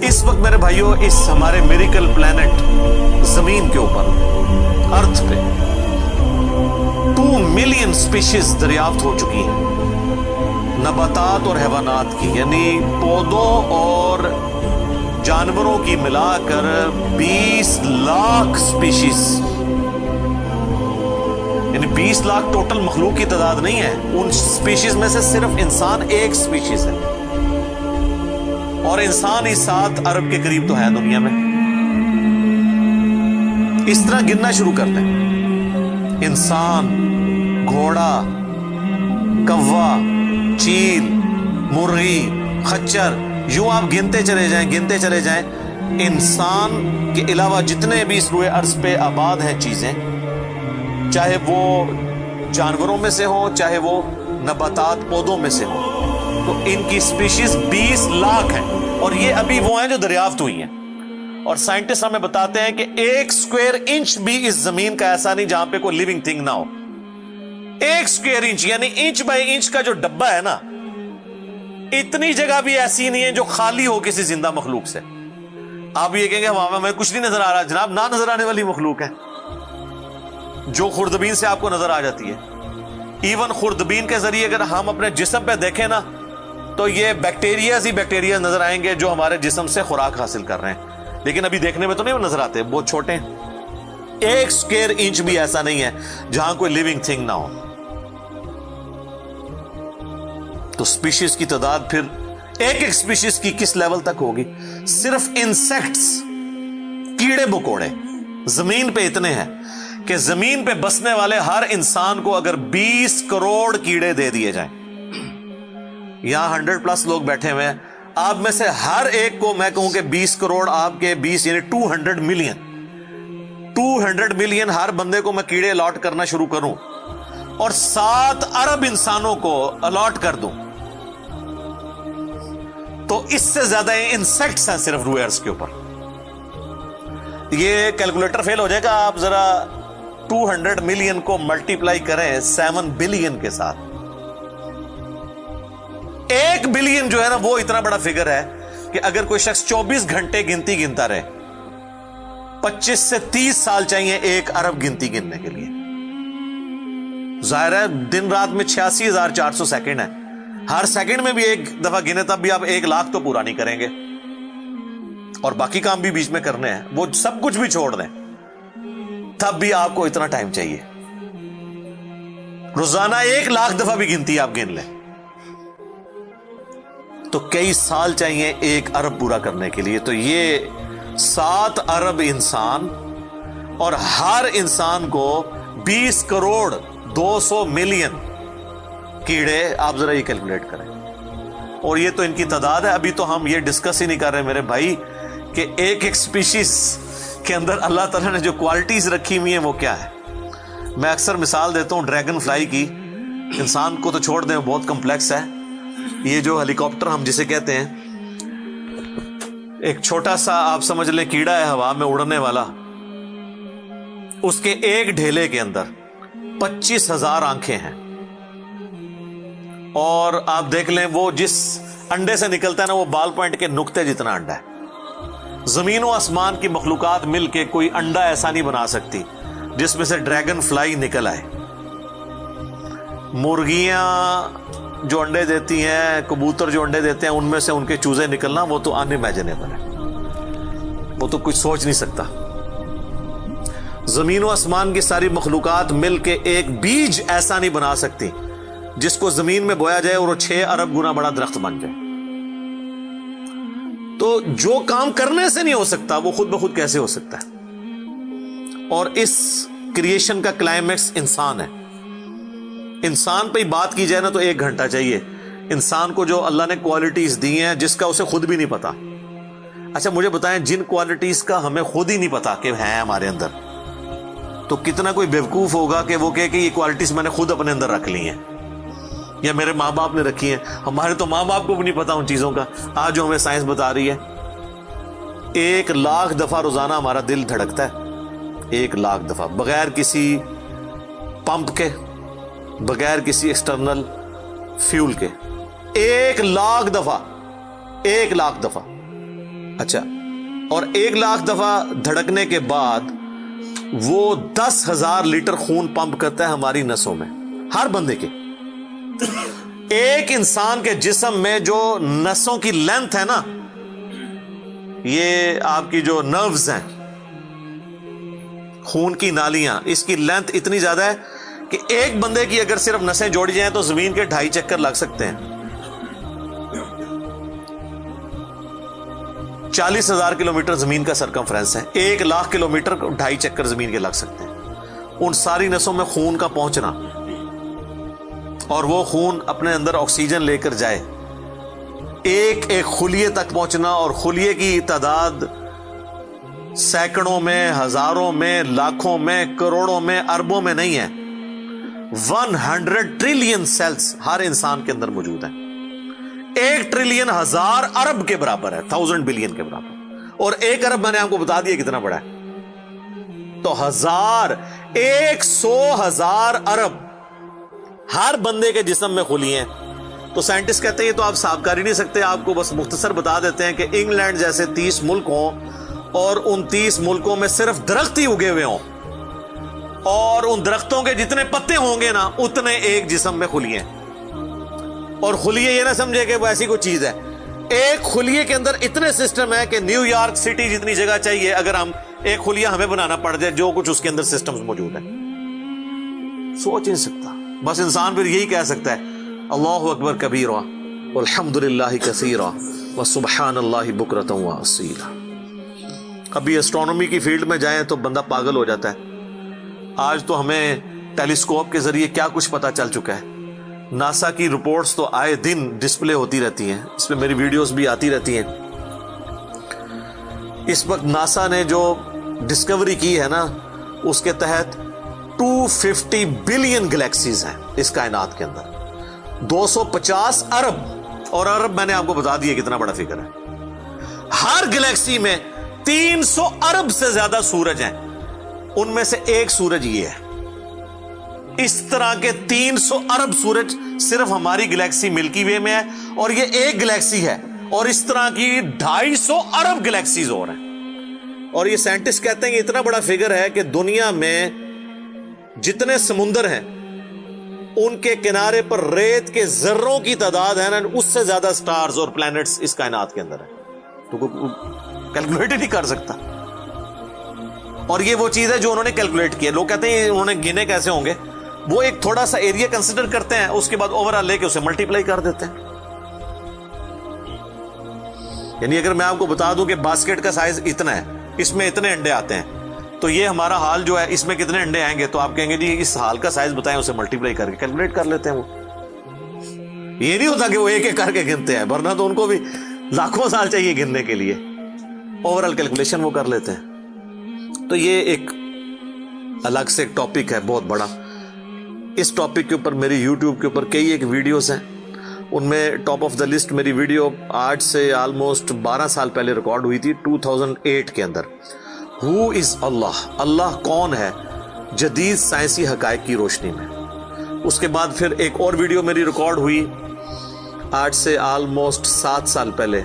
اس وقت میرے بھائیوں اس ہمارے میریکل پلانٹ زمین کے اوپر ارتھ پہ 2 ملین سپیشیز دریافت ہو چکی ہیں نباتات اور حیوانات کی، یعنی پودوں اور جانوروں کی ملا کر 20 لاکھ سپیشیز، یعنی 20 لاکھ ٹوٹل مخلوق کی تعداد نہیں ہے، ان سپیشیز میں سے صرف انسان ایک سپیشیز ہے، اور انسان ہی 7 ارب کے قریب تو ہے دنیا میں۔ اس طرح گننا شروع کرتے ہیں، انسان، گھوڑا، کوا، چیل، مرغی، خچر، یوں آپ گنتے چلے جائیں، انسان کے علاوہ جتنے بھی اس روئے ارض پہ آباد ہیں چیزیں، چاہے وہ جانوروں میں سے ہوں چاہے وہ نباتات پودوں میں سے ہوں، تو ان کی سپیشیز 20 لاکھ ہیں، اور یہ ابھی وہ ہیں جو دریافت ہوئی ہیں۔ اور سائنٹسٹ ہمیں بتاتے ہیں کہ 1 اسکوائر انچ بھی اس زمین کا ایسا نہیں جہاں پہ کوئی لیونگ تھنگ نہ ہو۔ 1 اسکوائر انچ یعنی انچ بائی انچ کا جو ڈبہ ہے نا، اتنی جگہ بھی ایسی نہیں ہے جو خالی ہو کسی زندہ مخلوق سے۔ آپ یہ کہیں گے ہوا میں کچھ نہیں نظر آ رہا، جناب نہ نظر آنے والی مخلوق ہے جو خوردبین سے آپ کو نظر آ جاتی ہے۔ ایون خوردبین کے ذریعے اگر ہم اپنے جسم پہ دیکھیں نا تو یہ بیکٹیریاز ہی بیکٹیریاز نظر آئیں گے جو ہمارے جسم سے خوراک حاصل کر رہے ہیں، لیکن ابھی دیکھنے میں تو نہیں نظر آتے، بہت چھوٹے ہیں۔ 1 اسکوائر انچ بھی ایسا نہیں ہے جہاں کوئی لیونگ تھنگ نہ ہو۔ تو سپیشیز کی تعداد پھر ایک سپیشیز کی کس لیول تک ہوگی؟ صرف انسیکٹس، کیڑے مکوڑے زمین پہ اتنے ہیں کہ زمین پہ بسنے والے ہر انسان کو اگر 20 کروڑ کیڑے دے دیے جائیں، یہاں 100+ لوگ بیٹھے ہوئے ہیں، آپ میں سے ہر ایک کو میں کہوں کہ 20 کروڑ آپ کے 20 یعنی 200 ملین ہر بندے کو میں کیڑے الاٹ کرنا شروع کروں اور 7 ارب انسانوں کو الاٹ کر دوں، تو اس سے زیادہ انسیکٹس ہیں صرف روئے ارض کے اوپر۔ یہ کیلکولیٹر فیل ہو جائے گا، آپ ذرا 200 ملین کو ملٹیپلائی کریں 7 بلین کے ساتھ۔ 1 بلین جو ہے نا وہ اتنا بڑا فگر ہے کہ اگر کوئی شخص 24 گھنٹے گنتی گنتا رہے، 25 سے 30 سال چاہیے 1 ارب گنتی گننے کے لیے۔ ظاہر ہے دن رات میں 86,400 سیکنڈ ہے، ہر سیکنڈ میں بھی 1 دفعہ گنے تب بھی آپ 1 لاکھ تو پورا نہیں کریں گے، اور باقی کام بھی بیچ میں کرنے ہیں، وہ سب کچھ بھی چھوڑ دیں تب بھی آپ کو اتنا ٹائم چاہیے۔ روزانہ 1 لاکھ دفعہ بھی گنتی آپ گن لیں تو کئی سال چاہیے 1 ارب پورا کرنے کے لیے۔ تو یہ 7 ارب انسان، اور ہر انسان کو 20 کروڑ 200 ملین کیڑے، آپ ذرا یہ کیلکولیٹ کریں، اور یہ تو ان کی تعداد ہے۔ ابھی تو ہم یہ ڈسکس ہی نہیں کر رہے میرے بھائی کہ ایک سپیشیز کے اندر اللہ تعالیٰ نے جو کوالٹیز رکھی ہوئی ہیں وہ کیا ہے۔ میں اکثر مثال دیتا ہوں ڈریگن فلائی کی، انسان کو تو چھوڑ دیں بہت کمپلیکس ہے، یہ جو ہیلی کاپٹر ہم جسے کہتے ہیں، ایک چھوٹا سا آپ سمجھ لیں کیڑا ہے ہوا میں اڑنے والا، اس کے ایک ڈھیلے کے اندر 25,000 آنکھیں ہیں، اور آپ دیکھ لیں وہ جس انڈے سے نکلتا ہے نا وہ بال پوائنٹ کے نقطے جتنا انڈا ہے۔ زمین و آسمان کی مخلوقات مل کے کوئی انڈا ایسا نہیں بنا سکتی جس میں سے ڈریگن فلائی نکل آئے۔ مرغیاں جو انڈے دیتی ہیں، کبوتر جو انڈے دیتے ہیں، ان میں سے ان کے چوزے نکلنا وہ تو ان امیجنیبل ہے، وہ تو کچھ سوچ نہیں سکتا۔ زمین و آسمان کی ساری مخلوقات مل کے ایک بیج ایسا نہیں بنا سکتی جس کو زمین میں بویا جائے اور وہ 6 ارب گنا بڑا درخت بن جائے۔ تو جو کام کرنے سے نہیں ہو سکتا وہ خود بخود کیسے ہو سکتا ہے؟ اور اس کریشن کا کلائمیکس انسان ہے۔ انسان پہ ہی بات کی جائے نا تو 1 گھنٹہ چاہیے انسان کو، جو اللہ نے کوالٹیز دی ہیں جس کا اسے خود بھی نہیں پتا۔ اچھا مجھے بتائیں جن کوالٹیز کا ہمیں خود ہی نہیں پتا کہ ہیں ہمارے اندر، تو کتنا کوئی بیوقوف ہوگا کہ وہ کہے کہ یہ کوالٹیز میں نے خود اپنے اندر رکھ لی ہیں یا میرے ماں باپ نے رکھی ہیں۔ ہمارے تو ماں باپ کو بھی نہیں پتا ان چیزوں کا، آج جو ہمیں سائنس بتا رہی ہے۔ 1 لاکھ دفعہ روزانہ ہمارا دل دھڑکتا ہے، 1 لاکھ دفعہ، بغیر کسی پمپ کے، بغیر کسی ایکسٹرنل فیول کے، 1 لاکھ دفعہ، 1 لاکھ دفعہ۔ اچھا، اور 1,00,000 دفعہ دھڑکنے کے بعد وہ 10,000 لیٹر خون پمپ کرتا ہے ہماری نسوں میں، ہر بندے کے. ایک انسان کے جسم میں جو نسوں کی لینتھ ہے نا، یہ آپ کی جو نروز ہیں، خون کی نالیاں، اس کی لینتھ اتنی زیادہ ہے کہ ایک بندے کی اگر صرف نسیں جوڑی جائیں تو زمین کے 2.5 چکر لگ سکتے ہیں. 40,000 کلومیٹر زمین کا سرکمفرنس ہے، 1,00,000 کلومیٹر 2.5 چکر زمین کے لگ سکتے ہیں. ان ساری نسوں میں خون کا پہنچنا اور وہ خون اپنے اندر آکسیجن لے کر جائے، ایک ایک خلیے تک پہنچنا، اور خلیے کی تعداد سینکڑوں میں، ہزاروں میں، لاکھوں میں، کروڑوں میں، اربوں میں نہیں ہے. 100 ٹریلین سیلز ہر انسان کے اندر موجود ہیں. 1 ٹریلین 1000 ارب کے برابر ہے، 1000 بلین کے برابر. اور 1 ارب میں نے آپ کو بتا دیا کتنا بڑا ہے. تو 100,000 ارب ہر بندے کے جسم میں خلی ہیں. تو سائنٹسٹ کہتے ہیں یہ تو آپ صاف کر ہی نہیں سکتے. آپ کو بس مختصر بتا دیتے ہیں کہ انگلینڈ جیسے 30 ملک ہوں اور ان 30 ملکوں میں صرف درخت ہی اگے ہوئے ہوں، اور ان درختوں کے جتنے پتے ہوں گے نا اتنے ایک جسم میں خلیے ہیں. اور خلیے یہ نہ سمجھے کہ وہ ایسی کوئی چیز ہے. ایک خلیے کے اندر اتنے سسٹم ہے کہ نیو یارک سٹی جتنی جگہ چاہیے اگر ہم ایک خلیہ ہمیں بنانا پڑ جائے، جو کچھ اس کے اندر سسٹمز موجود ہیں. سوچ نہیں سکتا. بس انسان پھر یہی کہہ سکتا ہے اللہ اکبر کبیرا والحمد للہ کثیرا وسبحان اللہ بکرۃ واصیلا. ابھی اسٹرانومی کی فیلڈ میں جائیں تو بندہ پاگل ہو جاتا ہے. آج تو ہمیں ٹیلیسکوپ کے ذریعے کیا کچھ پتا چل چکا ہے. ناسا کی رپورٹس تو آئے دن ڈسپلے ہوتی رہتی ہیں، اس میں میری ویڈیوز بھی آتی رہتی ہیں. اس وقت ناسا نے جو ڈسکوری کی ہے نا، اس کے تحت 250 بلین گلیکسیز ہیں اس کائنات کے اندر، 250 ارب. اور ارب میں نے آپ کو بتا دیا کتنا بڑا فگر ہے. ہر گلیکسی میں 300 ارب سے زیادہ سورج ہیں، ان میں سے ایک سورج یہ ہے. اس طرح کے 300 ارب سورج صرف ہماری گلیکسی ملکی وے میں ہے، اور یہ ایک گلیکسی ہے، اور اس طرح کی 250 ارب گلیکسیز اور ہیں. اور یہ سائنٹسٹ کہتے ہیں کہ اتنا بڑا فگر ہے کہ دنیا میں جتنے سمندر ہیں ان کے کنارے پر ریت کے ذروں کی تعداد ہے نا، اس سے زیادہ سٹارز اور پلانٹس اس کائنات کے اندر ہے. تو کوئی کیلکولیٹ ہی نہیں کر سکتا. اور یہ وہ چیز ہے جو انہوں نے کیلکولیٹ کی ہے. لوگ کہتے ہیں انہوں نے گنے کیسے ہوں گے. وہ ایک تھوڑا سا ایریا کنسیڈر کرتے ہیں، اس کے بعد اوور آل لے کے اسے ملٹیپلائی کر دیتے ہیں. یعنی اگر میں آپ کو بتا دوں کہ باسکٹ کا سائز اتنا ہے، اس میں اتنے انڈے آتے ہیں، تو یہ ہمارا حال جو ہے اس میں کتنے انڈے آئیں گے، تو آپ کہیں گے جی اس حال کا سائز بتائیں، اسے ملٹیپلائی کر کے کیلکولیٹ کر لیتے ہیں. وہ یہ نہیں ہوتا کہ وہ ایک ایک کر کے گنتے ہیں، ورنہ تو ان کو بھی لاکھوں سال چاہیے گننے کے لیے. اوور آل کیلکولیشن وہ کر لیتے ہیں. تو یہ ایک الگ سے ایک ٹاپک ہے بہت بڑا. اس ٹاپک کے اوپر میری یوٹیوب کے اوپر کئی ایک ویڈیوز ہیں. ان میں ٹاپ آف دا لسٹ میری ویڈیو آج سے آلموسٹ 12 سال پہلے ریکارڈ ہوئی تھی، 2008 کے اندر. ہو از اللہ، اللہ کون ہے جدید سائنسی حقائق کی روشنی میں. اس کے بعد پھر ایک اور ویڈیو میری ریکارڈ ہوئی آج سے آلموسٹ 7 سال پہلے،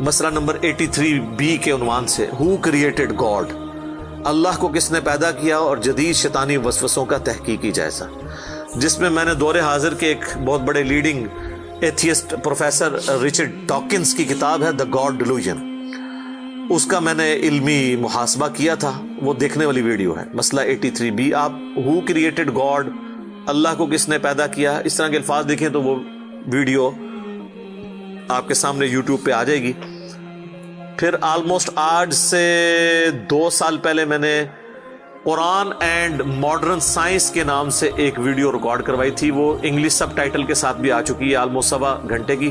مسئلہ نمبر 83B کے عنوان سے، ہو کریٹڈ گاڈ، اللہ کو کس نے پیدا کیا اور جدید شیطانی وسوسوں کا تحقیقی جائزہ، جس میں میں نے دور حاضر کے ایک بہت بڑے leading atheist professor Richard Dawkins کی کتاب ہے دا گاڈ ڈیلوژن، اس کا میں نے علمی محاسبہ کیا تھا. وہ دیکھنے والی ویڈیو ہے، مسئلہ 83B. آپ ہو کریٹڈ گاڈ، اللہ کو کس نے پیدا کیا، اس طرح کے الفاظ دیکھیں تو وہ ویڈیو آپ کے سامنے یوٹیوب پہ آ جائے گی. پھر آلموسٹ آج سے 2 سال پہلے میں نے قرآن اینڈ ماڈرن سائنس کے نام سے ایک ویڈیو ریکارڈ کروائی تھی. وہ انگلش سب ٹائٹل کے ساتھ بھی آ چکی ہے، آلموسٹ 1.25 گھنٹے کی.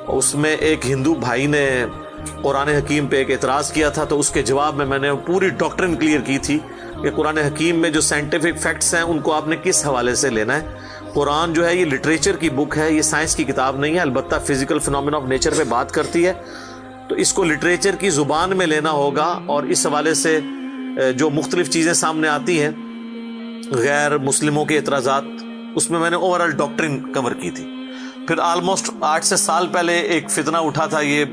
اس میں ایک ہندو بھائی نے قرآن حکیم پہ ایک اعتراض کیا تھا، تو اس کے جواب میں نے پوری ڈاکٹرن کلیئر کی تھی کہ قرآن حکیم میں جو سائنٹیفک فیکٹس ہیں ان کو آپ نے کس حوالے سے لینا ہے. قرآن جو ہے یہ لٹریچر کی بک ہے، یہ سائنس کی کتاب نہیں ہے. البتہ فزیکل فنومینا آف نیچر پہ بات کرتی ہے، تو اس کو لٹریچر کی زبان میں لینا ہوگا. اور اس حوالے سے جو مختلف چیزیں سامنے آتی ہیں، غیر مسلموں کے اعتراضات، اس میں نے اوور آل ڈاکٹرن کور کی تھی. پھر آلموسٹ 8 سے سال پہلے ایک فتنہ اٹھا تھا، یہ